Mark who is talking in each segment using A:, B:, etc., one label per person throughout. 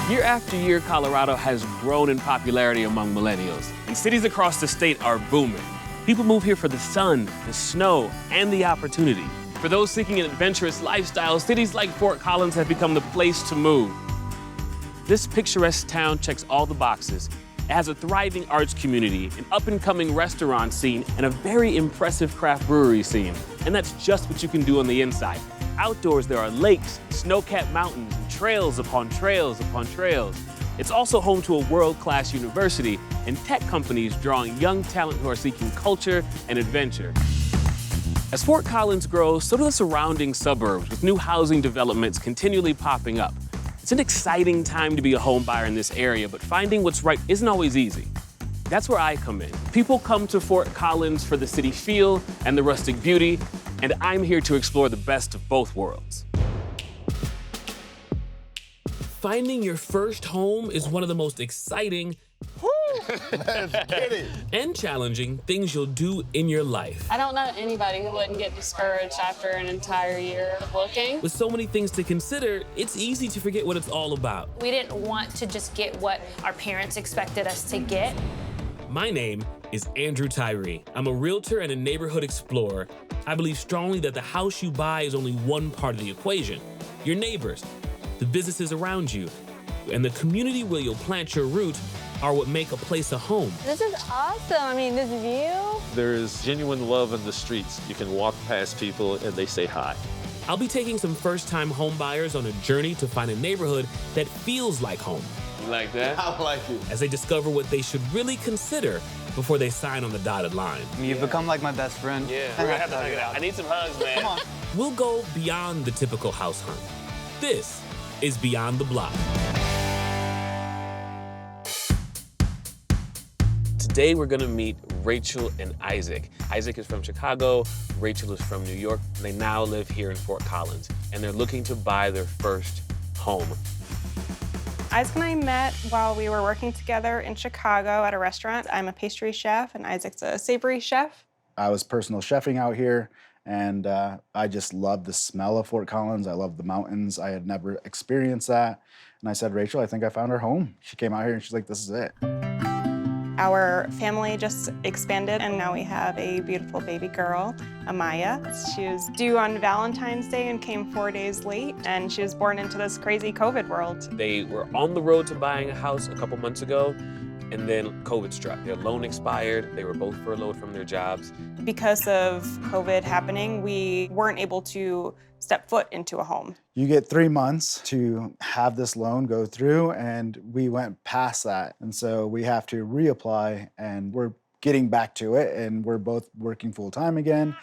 A: Year after year, Colorado has grown in popularity among millennials, and cities across the state are booming. People move here for the sun, the snow, and the opportunity. For those seeking an adventurous lifestyle, cities like Fort Collins have become the place to move. This picturesque town checks all the boxes. It has a thriving arts community, an up-and-coming restaurant scene, and a very impressive craft brewery scene. And that's just what you can do on the inside. Outdoors, there are lakes, snow-capped mountains, and trails upon trails upon trails. It's also home to a world-class university and tech companies drawing young talent who are seeking culture and adventure. As Fort Collins grows, so do the surrounding suburbs, with new housing developments continually popping up. It's an exciting time to be a home buyer in this area, but finding what's right isn't always easy. That's where I come in. People come to Fort Collins for the city feel and the rustic beauty, and I'm here to explore the best of both worlds. Finding your first home is one of the most exciting
B: Let's get it.
A: and challenging things you'll do in your life.
C: I don't know anybody who wouldn't get discouraged after an entire year of looking.
A: With so many things to consider, it's easy to forget what it's all about.
D: We didn't want to just get what our parents expected us to get.
A: My name is Andrew Tyree. I'm a realtor and a neighborhood explorer. I believe strongly that the house you buy is only one part of the equation. Your neighbors, the businesses around you, and the community where you'll plant your roots are what make a place a home.
E: This is awesome. I mean, this view.
F: There is genuine love in the streets. You can walk past people and they say hi.
A: I'll be taking some first-time home buyers on a journey to find a neighborhood that feels like home. You like that?
B: I like it.
A: As they discover what they should really consider before they sign on the dotted line.
G: You've become like my best friend.
A: Yeah, we're gonna have to hug it out. I need some hugs, man.
G: Come on.
A: We'll go beyond the typical house hunt. This is Beyond the Block. Today we're gonna meet Rachel and Isaac. Isaac is from Chicago, Rachel is from New York. They now live here in Fort Collins, and they're looking to buy their first home.
H: Isaac and I met while we were working together in Chicago at a restaurant. I'm a pastry chef, and Isaac's a savory chef.
I: I was personal chefing out here, and I just love the smell of Fort Collins. I love the mountains. I had never experienced that. And I said, Rachel, I think I found our home. She came out here and she's like, this is it.
H: Our family just expanded, and now we have a beautiful baby girl, Amaya. She was due on Valentine's Day and came 4 days late, and she was born into this crazy COVID world.
A: They were on the road to buying a house a couple months ago, and then COVID struck. Their loan expired. They were both furloughed from their jobs.
H: Because of COVID happening, we weren't able to step foot into a home.
I: You get 3 months to have this loan go through, and we went past that. And so we have to reapply, and we're getting back to it, and we're both working full-time again.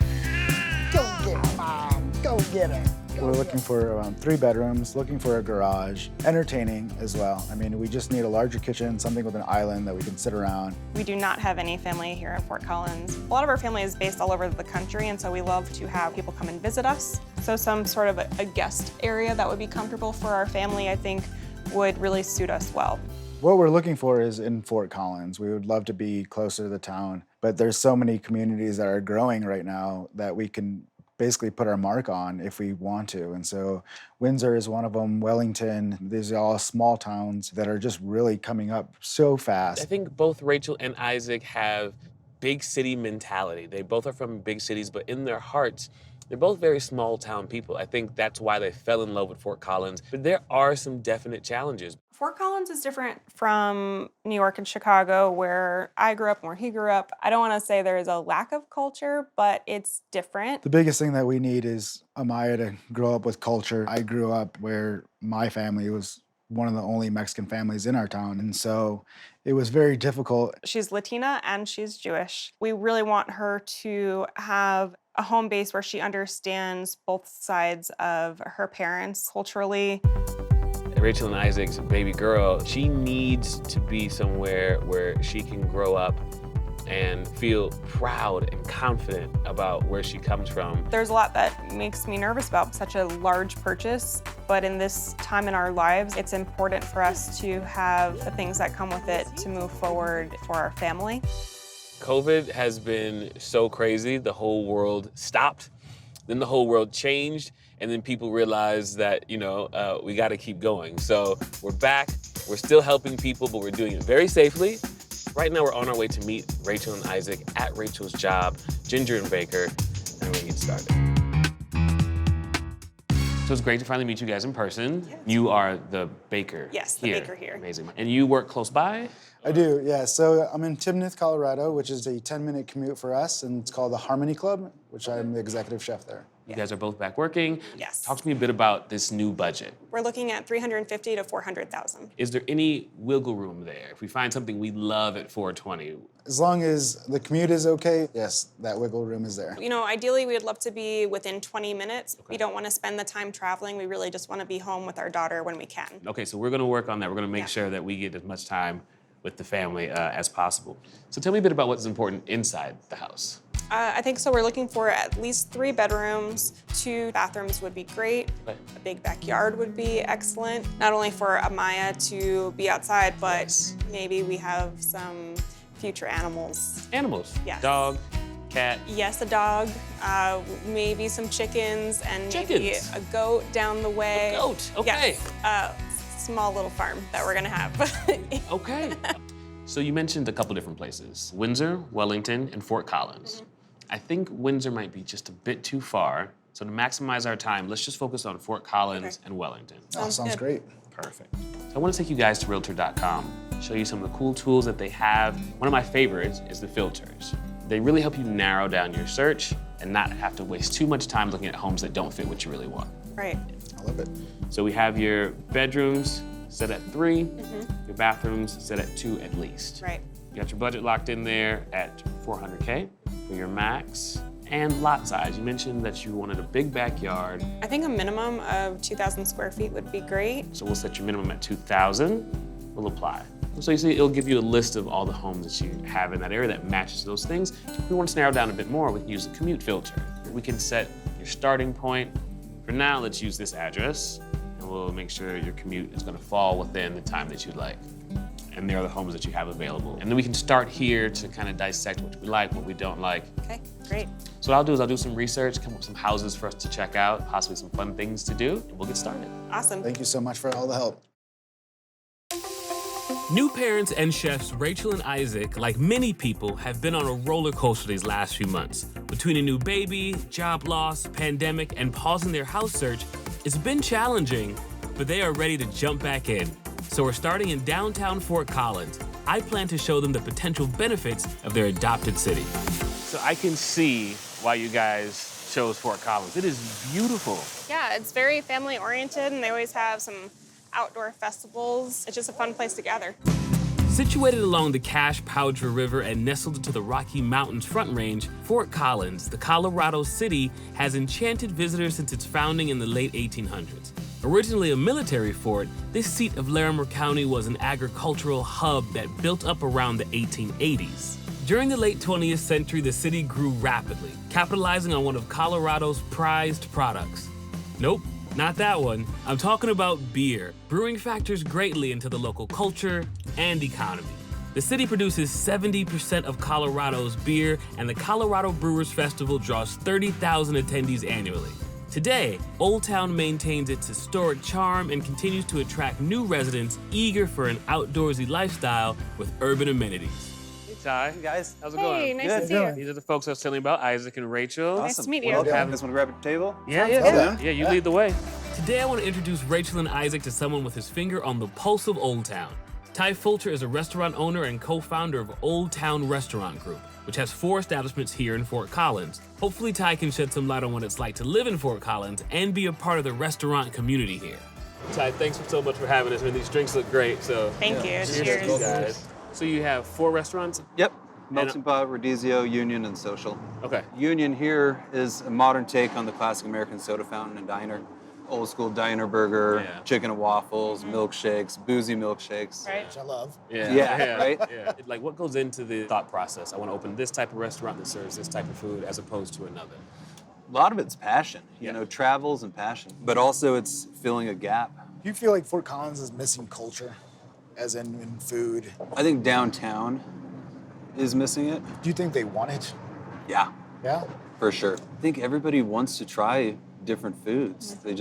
B: Go get it, Mom. Go get it.
I: We're looking for around 3 bedrooms, looking for a garage, entertaining as well. I mean, we just need a larger kitchen, something with an island that we can sit around.
H: We do not have any family here in Fort Collins. A lot of our family is based all over the country, and so we love to have people come and visit us. So some sort of a guest area that would be comfortable for our family, I think, would really suit us well.
I: What we're looking for is in Fort Collins. We would love to be closer to the town, but there's so many communities that are growing right now that we can basically put our mark on if we want to. And so Windsor is one of them, Wellington. These are all small towns that are just really coming up so fast.
A: I think both Rachel and Isaac have big city mentality. They both are from big cities, but in their hearts, they're both very small town people. I think that's why they fell in love with Fort Collins. But there are some definite challenges.
H: Fort Collins is different from New York and Chicago, where I grew up and where he grew up. I don't want to say there is a lack of culture, but it's different.
I: The biggest thing that we need is Amaya to grow up with culture. I grew up where my family was one of the only Mexican families in our town, and so it was very difficult.
H: She's Latina and she's Jewish. We really want her to have a home base where she understands both sides of her parents culturally.
A: Rachel and Isaac's baby girl, she needs to be somewhere where she can grow up and feel proud and confident about where she comes from.
H: There's a lot that makes me nervous about such a large purchase, but in this time in our lives, it's important for us to have the things that come with it to move forward for our family.
A: COVID has been so crazy. The whole world stopped, then the whole world changed, and then people realized that, we got to keep going. So we're back, We're still helping people, but we're doing it very safely. Right now, we're on our way to meet Rachel and Isaac at Rachel's job, Ginger and Baker, and we're gonna get started. So it's great to finally meet you guys in person.
H: Yes.
A: You are the baker
H: Yes, the baker here.
A: Amazing. And you work close by?
I: I do, yeah. So I'm in Timnath, Colorado, which is a 10-minute commute for us, and it's called the Harmony Club, which I'm the executive chef there.
A: You guys are both back working.
H: Yes.
A: Talk to me a bit about this new budget.
H: We're looking at $350,000 to $400,000.
A: Is there any wiggle room there? If we find something we love at $420,000,
I: As long as the commute is okay, yes, that wiggle room is there.
H: You know, ideally, we'd love to be within 20 minutes. We don't want to spend the time traveling. We really just want to be home with our daughter when we can.
A: okay, so we're gonna work on that. We're gonna make
H: Yeah.
A: sure that we get as much time with the family as possible. So tell me a bit about what's important inside the house.
H: I think so. We're looking for at least 3 bedrooms, 2 bathrooms would be great.
A: Okay.
H: A big backyard would be excellent. Not only for Amaya to be outside, but maybe we have some future animals.
A: Animals.
H: Yes.
A: Dog, cat.
H: Yes, a dog, maybe some chickens, and maybe
A: Chickens?
H: a goat down the way.
A: A goat, okay.
H: Yes, small little farm that we're gonna have.
A: Okay. So you mentioned a couple different places, Windsor, Wellington, and Fort Collins. I think Windsor might be just a bit too far. So to maximize our time, let's just focus on Fort Collins and Wellington.
I: Sounds
H: good.
I: great.
A: Perfect. So I want to take you guys to Realtor.com, show you some of the cool tools that they have. One of my favorites is the filters. They really help you narrow down your search and not have to waste too much time looking at homes that don't fit what you really want.
H: Right.
I: I love it.
A: So we have your bedrooms set at 3, your bathrooms set at 2 at least.
H: Right.
A: You got your budget locked in there at $400K for your max. And lot size, you mentioned that you wanted a big backyard.
H: I think a minimum of 2,000 square feet would be great.
A: So we'll set your minimum at 2,000. We'll apply. So you see, it'll give you a list of all the homes that you have in that area that matches those things. If we want to narrow down a bit more, we can use the commute filter. We can set your starting point. For now, let's use this address, and we'll make sure your commute is going to fall within the time that you'd like. And there are the homes that you have available. And then we can start here to kind of dissect what we like, what we don't like.
H: Okay, great.
A: So what I'll do is I'll do some research, come up with some houses for us to check out, possibly some fun things to do, and we'll get started.
H: Awesome.
I: Thank you so much for all the help.
A: New parents and chefs Rachel and Isaac, like many people, have been on a roller coaster these last few months. Between a new baby, job loss, pandemic, and pausing their house search, it's been challenging, but they are ready to jump back in. So we're starting in downtown Fort Collins. I plan to show them the potential benefits of their adopted city. So I can see why you guys chose Fort Collins. It is beautiful.
H: Yeah, it's very family oriented, and they always have some outdoor festivals. It's just a fun place to gather.
A: Situated along the Cache-Poudre River and nestled into the Rocky Mountains Front Range, Fort Collins, the Colorado city, has enchanted visitors since its founding in the late 1800s. Originally a military fort, this seat of Larimer County was an agricultural hub that built up around the 1880s. During the late 20th century, the city grew rapidly, capitalizing on one of Colorado's prized products. Nope. Not that one. I'm talking about beer. Brewing factors greatly into the local culture and economy. The city produces 70% of Colorado's beer, and the Colorado Brewers Festival draws 30,000 attendees annually. Today, Old Town maintains its historic charm and continues to attract new residents eager for an outdoorsy lifestyle with urban amenities. Hey, Ty.
G: Hey, guys.
A: How's it going?
H: Hey, nice to see you.
A: These are the folks I was telling you about, Isaac and Rachel.
H: Nice to meet you.
G: Welcome.
A: Yeah.
G: Just want to grab a table?
A: Yeah, you lead the way. Today I want to introduce Rachel and Isaac to someone with his finger on the pulse of Old Town. Ty Fulcher is a restaurant owner and co-founder of Old Town Restaurant Group, which has 4 establishments here in Fort Collins. Hopefully Ty can shed some light on what it's like to live in Fort Collins and be a part of the restaurant community here. Ty, thanks so much for having us. I mean, these drinks look great, so.
H: Thank you.
A: Cheers to
H: Cheers.
A: you guys. So you have 4 restaurants?
G: Yep. Melting Pot, Rodizio, Union, and Social.
A: Okay.
G: Union here is a modern take on the classic American soda fountain and diner. Old school diner burger, chicken and waffles, milkshakes, boozy milkshakes.
H: Right.
B: Which I love.
G: Yeah, right?
A: Yeah. Like, what goes into the thought process? I want to open this type of restaurant that serves this type of food as opposed to another.
G: A lot of it's passion, you know, travels and passion, but also it's filling a gap.
I: Do you feel like Fort Collins is missing culture, as in food?
G: I think downtown is missing it.
I: Do you think they want it?
G: Yeah,
I: Yeah?
G: for sure. I think everybody wants to try different foods. They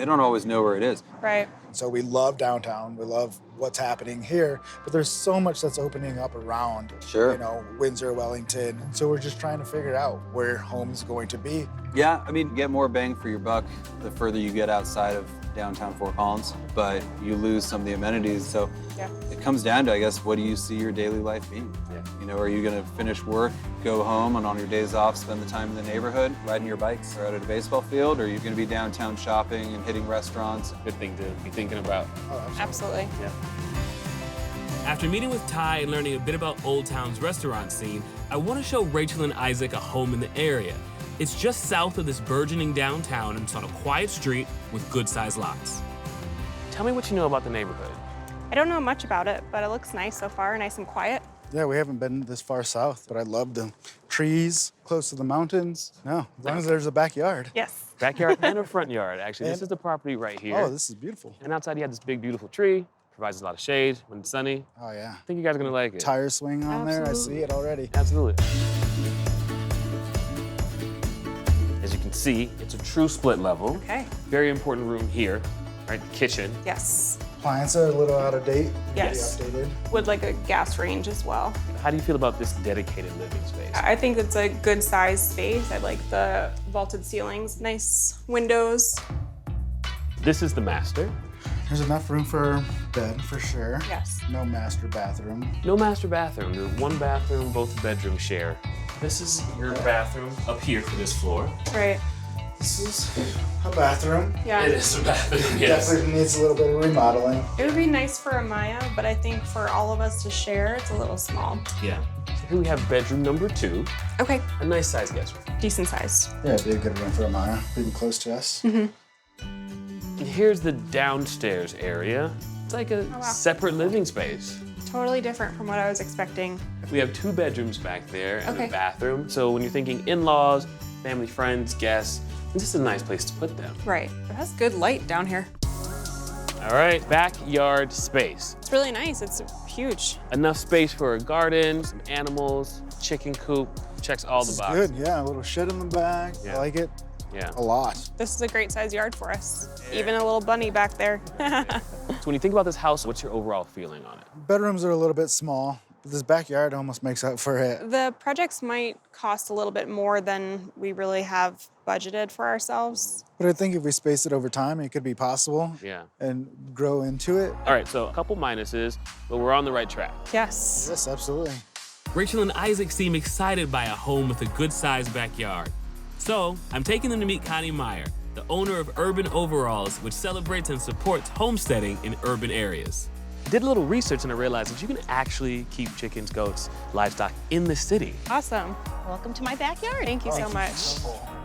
G: don't always know where it is.
H: Right.
I: So we love downtown. We love what's happening here, but there's so much that's opening up around,
G: Sure.
I: you know, Windsor, Wellington. So we're just trying to figure out where home's going to be.
G: Yeah, I mean, you get more bang for your buck the further you get outside of downtown Fort Collins, but you lose some of the amenities. So
H: Yeah.
G: it comes down to, I guess, what do you see your daily life being?
A: Yeah.
G: You know, are you gonna finish work, go home, and on your days off, spend the time in the neighborhood, riding your bikes or out at a baseball field? Or are you gonna be downtown shopping and hitting restaurants?
A: Good thing to be thinking about.
H: Absolutely.
A: After meeting with Ty and learning a bit about Old Town's restaurant scene, I want to show Rachel and Isaac a home in the area. It's just south of this burgeoning downtown and it's on a quiet street with good-sized lots. Tell me what you know about the neighborhood.
H: I don't know much about it, but it looks nice so far, nice and quiet.
I: Yeah, we haven't been this far south, but I love the trees close to the mountains. No, as long as there's a backyard.
H: Yes.
A: Backyard and a front yard, actually. This
I: And-
A: is the property right here.
I: Oh, this is beautiful.
A: And outside you have this big, beautiful tree. Provides a lot of shade when it's sunny.
I: Oh, yeah.
A: I think you guys are gonna like it.
I: Tire swing on there. I
H: Absolutely.
I: see it already.
A: Absolutely. As you can see, it's a true split level.
H: Okay.
A: Very important room here, right? Kitchen.
H: Yes.
I: Appliances are a little out of date.
H: Yes.
I: Maybe updated.
H: Would like a gas range as well.
A: How do you feel about this dedicated living space?
H: I think it's a good sized space. I like the vaulted ceilings, nice windows.
A: This is the master.
I: There's enough room for a bed, for sure.
H: Yes.
I: No master bathroom.
A: No master bathroom. There's one bathroom, both bedrooms share. This is your bathroom up here for this floor.
H: Right.
I: This is a bathroom.
H: Yeah.
A: It is a bathroom, yes.
I: Definitely needs a little bit of remodeling.
H: It would be nice for Amaya, but I think for all of us to share, it's a little small.
A: Yeah. So here we have bedroom number 2.
H: Okay.
A: A nice sized guest room.
H: Decent sized.
I: Yeah, it'd be a good room for Amaya. Pretty close to us.
A: And here's the downstairs area. It's like a
H: wow.
A: separate living space.
H: Totally different from what I was expecting.
A: We have 2 bedrooms back there and
H: Okay.
A: a bathroom. So when you're thinking in-laws, family, friends, guests, this is a nice place to put them.
H: Right. It has good light down here.
A: All right, backyard space.
H: It's really nice. It's huge.
A: Enough space for a garden, some animals, chicken coop, checks all
I: This
A: the
I: is
A: boxes.
I: good, yeah. A little shed in the back.
A: Yeah.
I: I like it
A: Yeah.
I: a lot.
H: This is a great size yard for us. Even a little bunny back there.
A: So when you think about this house, what's your overall feeling on it?
I: Bedrooms are a little bit small, but this backyard almost makes up for it.
H: The projects might cost a little bit more than we really have budgeted for ourselves.
I: But I think if we space it over time, it could be possible
A: Yeah.
I: and grow into it.
A: All right, so a couple minuses, but we're on the right track.
H: Yes.
I: Yes, absolutely.
A: Rachel and Isaac seem excited by a home with a good-sized backyard. So I'm taking them to meet Connie Meyer, the owner of Urban Overalls, which celebrates and supports homesteading in urban areas. Did a little research and I realized that you can actually keep chickens, goats, livestock in the city.
H: Awesome.
E: Welcome to my backyard.
H: Thank you so much.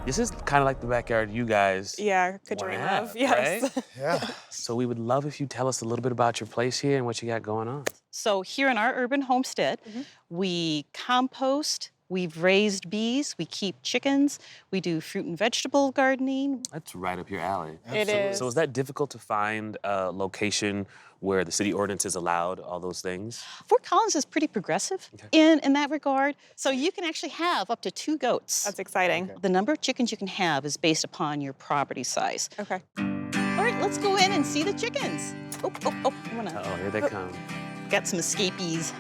A: This is kind of like the backyard you guys
H: Yeah, could
A: wanna
H: dream
A: have,
H: of. Yes.
A: right?
I: Yeah.
A: So we would love if you tell us a little bit about your place here and what you got going on.
E: So here in our urban homestead, we compost, we've raised bees, we keep chickens, we do fruit and vegetable gardening.
A: That's right up your alley.
H: It is.
A: So is that difficult to find a location where the city ordinance is allowed all those things?
E: Fort Collins is pretty progressive in that regard. So you can actually have up to 2 goats.
H: That's exciting.
E: The number of chickens you can have is based upon your property size.
H: Okay.
E: All right, let's go in and see the chickens. Oh, I'm gonna
A: Uh-oh, here they come.
E: get some escapees.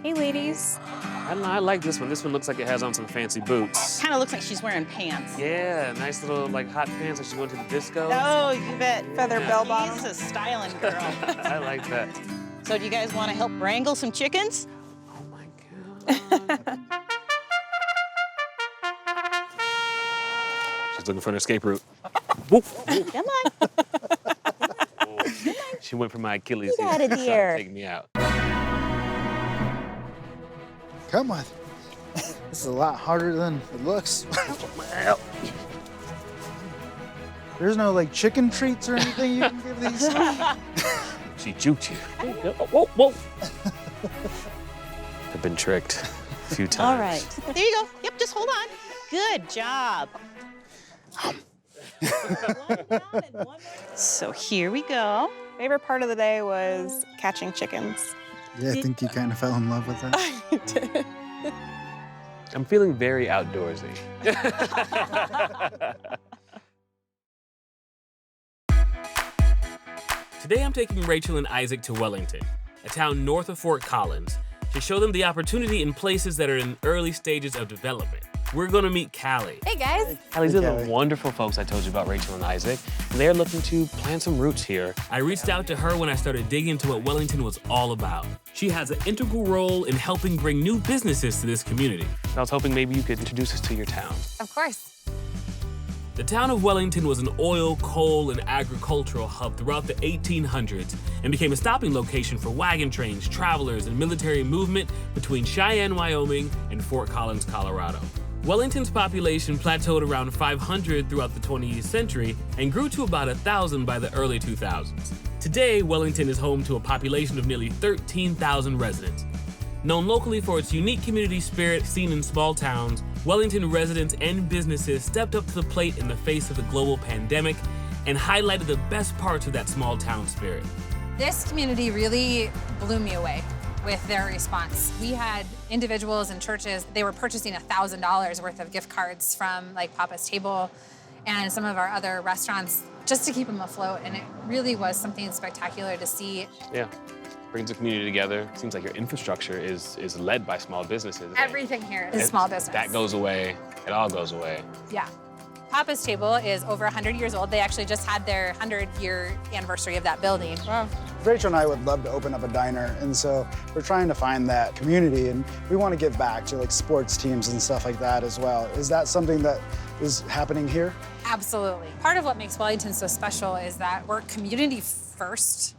H: Hey, ladies.
A: I don't know, I like this one. This one looks like it has on some fancy boots.
E: Kind of looks like she's wearing pants.
A: Yeah, nice little like hot pants like she's going to the disco.
E: Oh, you bet.
H: Feather bell bottom.
E: She's a styling girl.
A: I like that.
E: So do you guys want to help wrangle some chickens?
A: Oh my God. She's looking for an escape route. Whoop.
E: Come on.
A: She went for my Achilles
E: Get
A: heel.
E: outta
A: Trying to
E: here.
A: Take me out.
I: Come on. This is a lot harder than it looks. There's no like chicken treats or anything you can give these?
A: She juked you. Whoa, whoa. I've been tricked a few times.
E: All right. There you go. Yep, just hold on. Good job. So here we go.
H: Favorite part of the day was catching chickens.
I: Yeah, I think you kind of fell in love with that.
A: I'm feeling very outdoorsy. Today I'm taking Rachel and Isaac to Wellington, a town north of Fort Collins, to show them the opportunity in places that are in early stages of development. We're gonna meet Callie.
D: Hey guys.
A: Callie's are the wonderful folks I told you about, Rachel and Isaac, and they're looking to plant some roots here. I reached out to her when I started digging into what Wellington was all about. She has an integral role in helping bring new businesses to this community. I was hoping maybe you could introduce us to your town.
D: Of course.
A: The town of Wellington was an oil, coal, and agricultural hub throughout the 1800s and became a stopping location for wagon trains, travelers, and military movement between Cheyenne, Wyoming, and Fort Collins, Colorado. Wellington's population plateaued around 500 throughout the 20th century and grew to about 1,000 by the early 2000s. Today, Wellington is home to a population of nearly 13,000 residents. Known locally for its unique community spirit seen in small towns, Wellington residents and businesses stepped up to the plate in the face of the global pandemic and highlighted the best parts of that small town spirit.
J: This community really blew me away with their response. We had individuals and churches, they were purchasing $1,000 worth of gift cards from like Papa's Table and some of our other restaurants just to keep them afloat, and it really was something spectacular to see.
A: Yeah. Brings the community together. Seems like your infrastructure is led by small businesses.
J: Everything here is small business.
A: That goes away. It all goes away.
J: Yeah. Papa's Table is over 100 years old. They actually just had their 100-year anniversary of that building.
H: Wow.
I: Rachel and I would love to open up a diner, and so we're trying to find that community, and we want to give back to like sports teams and stuff like that as well. Is that something that is happening here?
J: Absolutely. Part of what makes Wellington so special is that we're community first,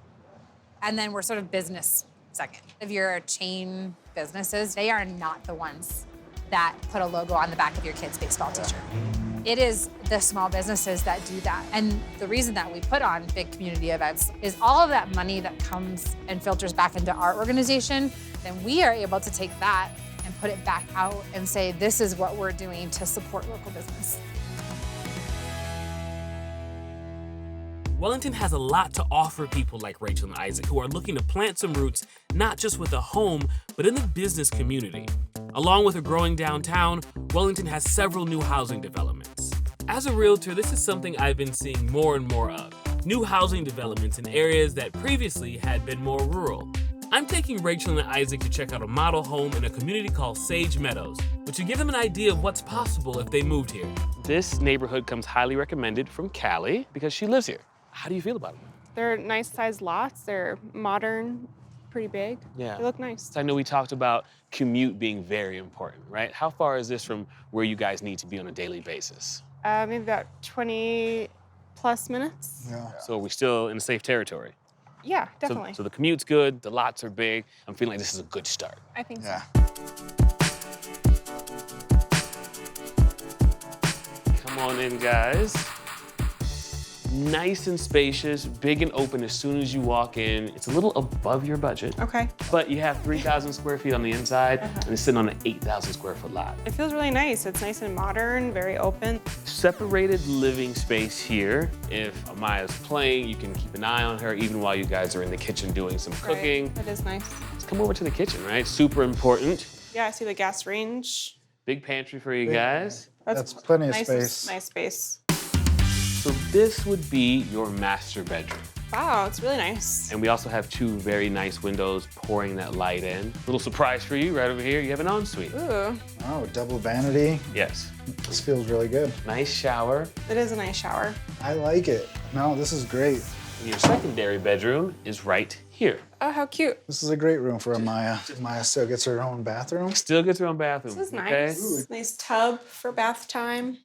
J: and then we're sort of business second. If you're a chain businesses, they are not the ones that put a logo on the back of your kid's baseball t-shirt. It is the small businesses that do that. And the reason that we put on big community events is all of that money that comes and filters back into our organization, then we are able to take that and put it back out and say, this is what we're doing to support local business.
A: Wellington has a lot to offer people like Rachel and Isaac who are looking to plant some roots, not just with a home, but in the business community. Along with a growing downtown, Wellington has several new housing developments. As a realtor, this is something I've been seeing more and more of. New housing developments in areas that previously had been more rural. I'm taking Rachel and Isaac to check out a model home in a community called Sage Meadows, which will give them an idea of what's possible if they moved here. This neighborhood comes highly recommended from Callie because she lives here. How do you feel about it?
H: They're nice sized lots. They're modern, pretty big.
A: Yeah.
H: They look nice.
A: So I know we talked about commute being very important, right? How far is this from where you guys need to be on a daily basis?
H: Maybe about 20 plus minutes.
I: Yeah.
A: So are we still in safe territory?
H: Yeah, definitely.
A: So the commute's good, the lots are big. I'm feeling like this is a good start.
H: I think so.
I: Yeah.
A: Come on in, guys. Nice and spacious, big and open as soon as you walk in. It's a little above your budget.
H: Okay.
A: But you have 3,000 square feet on the inside, and it's sitting on an 8,000 square foot lot.
H: It feels really nice. It's nice and modern, very open.
A: Separated living space here. If Amaya's playing, you can keep an eye on her even while you guys are in the kitchen doing some cooking.
H: Right. It is nice.
A: Let's come over to the kitchen, right? Super important.
H: Yeah, I see the gas range.
A: Big pantry for you guys.
I: That's plenty of
H: nice,
I: space.
H: Nice space.
A: So this would be your master bedroom.
H: Wow, it's really nice.
A: And we also have two very nice windows pouring that light in. Little surprise for you right over here, you have an ensuite.
H: Ooh.
I: Oh, double vanity.
A: Yes.
I: This feels really good.
A: Nice shower.
H: It is a nice shower.
I: I like it. No, this is great.
A: And your secondary bedroom is right here.
H: Oh, how cute.
I: This is a great room for Amaya. Amaya still gets her own bathroom.
A: Still gets her own bathroom.
H: This is
A: okay?
H: nice. Nice tub for bath time.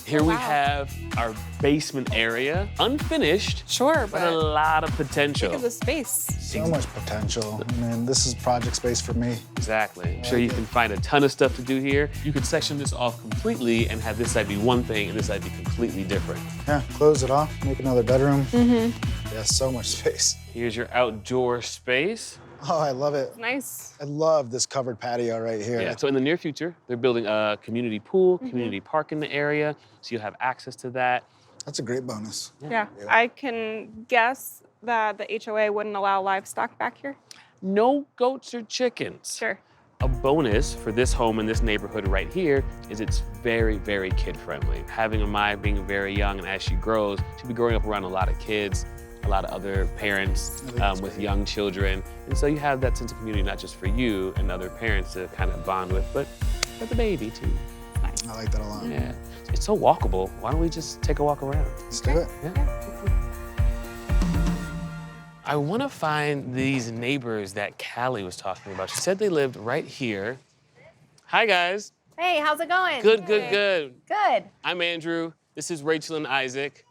A: Here we have our basement area, unfinished,
H: Sure,
A: but a lot of potential.
H: Look at the space.
I: So much potential. I mean, this is project space for me.
A: Exactly. I'm sure you can find a ton of stuff to do here. You could section this off completely and have this side be one thing and this side be completely different.
I: Yeah, close it off, make another bedroom.
H: Mm-hmm.
I: Yeah, so much space.
A: Here's your outdoor space.
I: Oh, I love it.
H: Nice.
I: I love this covered patio right here.
A: Yeah, so in the near future, they're building a community pool, community park in the area, so you'll have access to that.
I: That's a great bonus.
H: Yeah. I can guess that the HOA wouldn't allow livestock back here.
A: No goats or chickens.
H: Sure.
A: A bonus for this home in this neighborhood right here is it's very, very kid-friendly. Having Amaya being very young and as she grows, she'll be growing up around a lot of kids. a lot of other parents with young children. And so you have that sense of community, not just for you and other parents to kind of bond with, but for the baby too.
I: I like that a lot.
A: Yeah. It's so walkable. Why don't we just take a walk around?
I: Let's do it.
A: Yeah. I want to find these neighbors that Callie was talking about. She said they lived right here. Hi, guys.
K: Hey, how's it going?
A: Good, good, good.
K: Good.
A: I'm Andrew. This is Rachel and Isaac.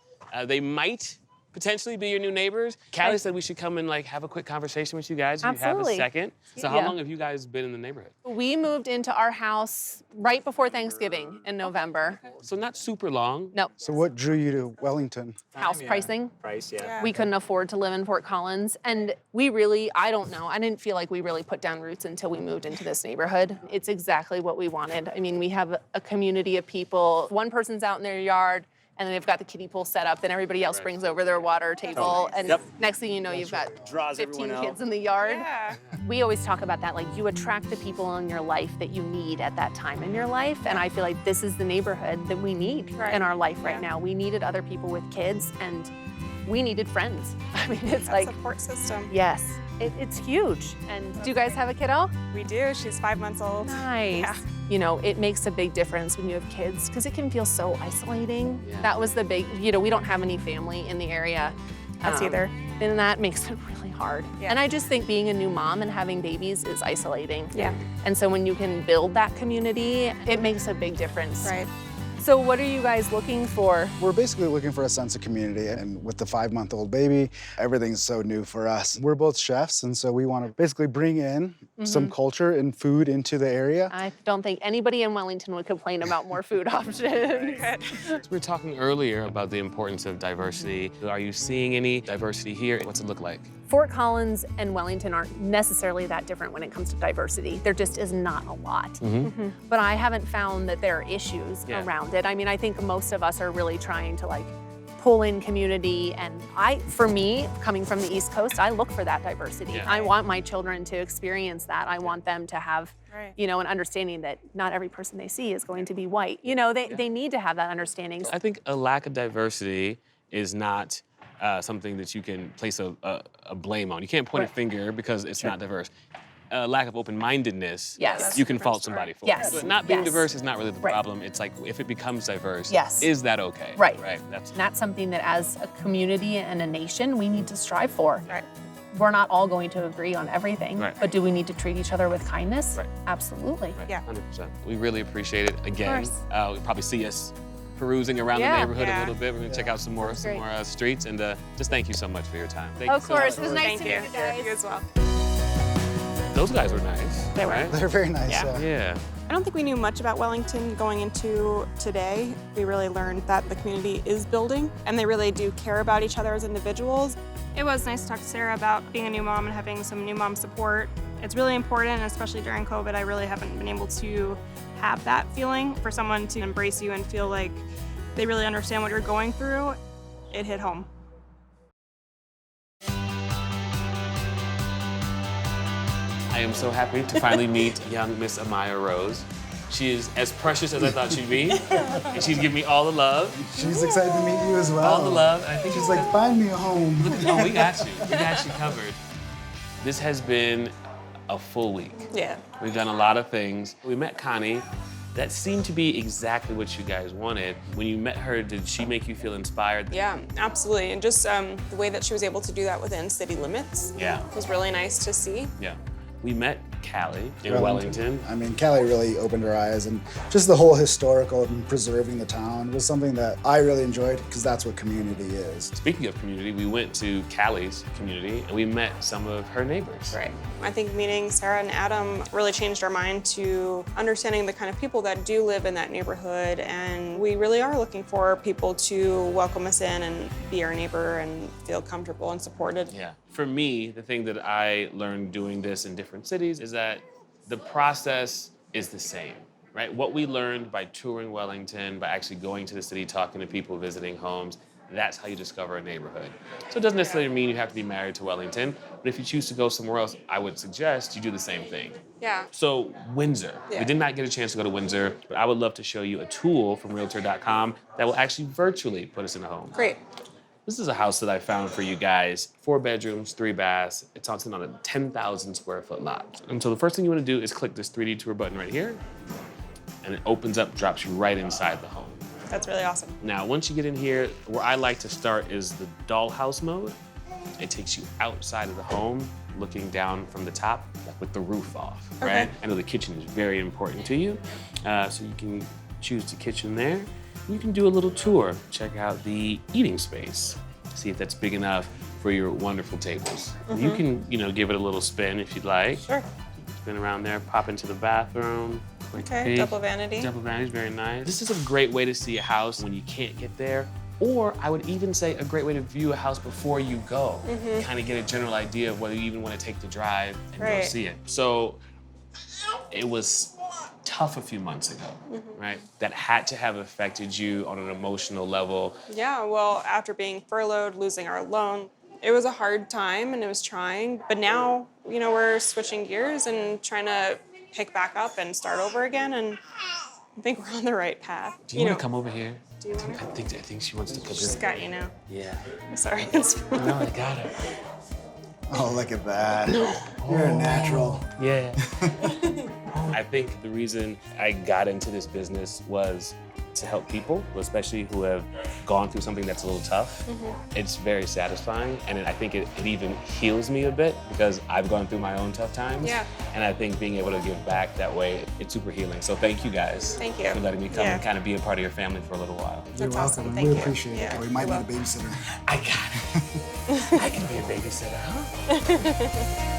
A: They might potentially be your new neighbors. Callie said we should come and have a quick conversation with you guys if
K: Absolutely.
A: you have a second. So how long have you guys been in the neighborhood?
K: We moved into our house right before Thanksgiving in November.
A: So not super long.
K: No.
I: So what drew you to Wellington?
K: House pricing.
L: Price, yeah.
K: We couldn't afford to live in Fort Collins. And we really, I don't know, I didn't feel like we really put down roots until we moved into this neighborhood. It's exactly what we wanted. I mean, we have a community of people. One person's out in their yard, and then they've got the kiddie pool set up, then everybody else brings over their water table, and next thing you know, you've got
L: Draws
K: 15
L: everyone
K: kids
L: out.
K: in the yard.
H: Yeah.
K: We always talk about that, you attract the people in your life that you need at that time in your life, and I feel like this is the neighborhood that we need in our life right now. We needed other people with kids, and we needed friends. I mean, it's
H: That support system.
K: yes, it's huge. And do you guys have a kiddo?
H: We do. She's 5 months old.
K: Nice.
H: Yeah.
K: You know, it makes a big difference when you have kids because it can feel so isolating.
A: Yeah.
K: That was the big, we don't have any family in the area.
H: Us either.
K: And that makes it really hard.
H: Yeah.
K: And I just think being a new mom and having babies is isolating.
H: Yeah.
K: And so when you can build that community, it makes a big difference.
H: Right.
K: So what are you guys looking for?
I: We're basically looking for a sense of community, and with the 5-month-old baby, everything's so new for us. We're both chefs, and so we want to basically bring in some culture and food into the area.
K: I don't think anybody in Wellington would complain about more food options.
A: We were talking earlier about the importance of diversity. Are you seeing any diversity here? What's it look like?
K: Fort Collins and Wellington aren't necessarily that different when it comes to diversity. There just is not a lot. But I haven't found that there are issues around it. I mean, I think most of us are really trying to pull in community, and for me, coming from the East Coast, I look for that diversity.
A: Yeah.
K: I want my children to experience that. I want them to have, an understanding that not every person they see is going to be white. They need to have that understanding.
A: I think a lack of diversity is not something that you can place a blame on. You can't point a finger because it's not diverse. A lack of open-mindedness,
K: Yes.
A: you can fault somebody for.
K: Yes.
A: But not being
K: Yes.
A: diverse is not really the
K: Right.
A: problem. It's if it becomes diverse,
K: Yes.
A: is that okay?
K: Right.
A: Right. That's
K: That's something that as a community and a nation, we need to strive for.
H: Right.
K: We're not all going to agree on everything,
A: Right.
K: but do we need to treat each other with kindness?
A: Right.
K: Absolutely.
A: right.
H: Yeah.
A: 100%. We really appreciate it. Again,
K: course.
A: you'll probably see us perusing around the
K: Yeah.
A: neighborhood a
H: Yeah.
A: little bit. We're gonna check out some more
K: Great.
A: streets, and just thank you so much for your time. Thank you
K: Of
A: so
K: course.
A: much.
K: It was nice
H: Thank
K: to
H: you.
K: meet you guys.
H: You as well.
A: Those guys were nice.
K: They were.
A: right?
I: They're very nice.
A: Yeah.
H: I don't think we knew much about Wellington going into today. We really learned that the community is building, and they really do care about each other as individuals. It was nice to talk to Sarah about being a new mom and having some new mom support. It's really important, especially during COVID. I really haven't been able to have that feeling. For someone to embrace you and feel like they really understand what you're going through, it hit home.
A: I am so happy to finally meet young Miss Amaya Rose. She is as precious as I thought she'd be, and she's giving me all the love.
I: She's excited to meet you as well.
A: All the love. I think
I: She's like, find me a home.
A: oh, we got you. We got you covered. This has been a full week.
H: Yeah.
A: We've done a lot of things. We met Connie. That seemed to be exactly what you guys wanted. When you met her, did she make you feel inspired?
H: Yeah, absolutely. And just the way that she was able to do that within city limits was really nice to see.
A: Yeah. We met Callie in Wellington.
I: I mean, Callie really opened her eyes, and just the whole historical and preserving the town was something that I really enjoyed, because that's what community is.
A: Speaking of community, we went to Callie's community and we met some of her neighbors.
H: Right. I think meeting Sarah and Adam really changed our mind to understanding the kind of people that do live in that neighborhood, and we really are looking for people to welcome us in and be our neighbor and feel comfortable and supported.
A: Yeah. For me, the thing that I learned doing this in different cities is that the process is the same, right? What we learned by touring Wellington, by actually going to the city, talking to people, visiting homes, that's how you discover a neighborhood. So it doesn't necessarily mean you have to be married to Wellington, but if you choose to go somewhere else, I would suggest you do the same thing.
H: Yeah.
A: So Windsor,
H: Yeah.
A: we did not get a chance to go to Windsor, but I would love to show you a tool from Realtor.com that will actually virtually put us in a home.
H: Great.
A: This is a house that I found for you guys. 4 bedrooms, 3 baths. It's on a 10,000 square foot lot. And so the first thing you want to do is click this 3D tour button right here, and it opens up, drops you right inside the home.
H: That's really awesome.
A: Now, once you get in here, where I like to start is the dollhouse mode. It takes you outside of the home, looking down from the top, like with the roof off, right? I know the kitchen is very important to you, so you can choose the kitchen there. You can do a little tour, check out the eating space, see if that's big enough for your wonderful tables. You can, give it a little spin if you'd like.
H: Sure.
A: Spin around there, pop into the bathroom.
H: Okay, double vanity.
A: Double vanity is very nice. This is a great way to see a house when you can't get there, or I would even say a great way to view a house before you go. Kind of get a general idea of whether you even want to take the drive and go see it. So it was tough a few months ago, right? That had to have affected you on an emotional level.
H: Yeah, well, after being furloughed, losing our loan, it was a hard time and it was trying. But now, we're switching gears and trying to pick back up and start over again. And I think we're on the right path.
A: Do you want to come over here?
H: Do you want to?
A: I think she wants to come.
H: She's got you now.
A: Yeah.
H: I'm sorry.
A: No, I got her.
I: Oh, look at that. You're a natural.
A: Yeah. I think the reason I got into this business was to help people, especially who have gone through something that's a little tough. It's very satisfying, and I think it even heals me a bit because I've gone through my own tough times.
H: Yeah.
A: And I think being able to give back that way, it's super healing. So thank you guys.
H: Thank you.
A: For letting me come and kind of be a part of your family for a little while.
H: That's awesome.
I: We
H: Thank you.
I: appreciate it. We might need a babysitter.
A: I got it. I can be a babysitter, huh?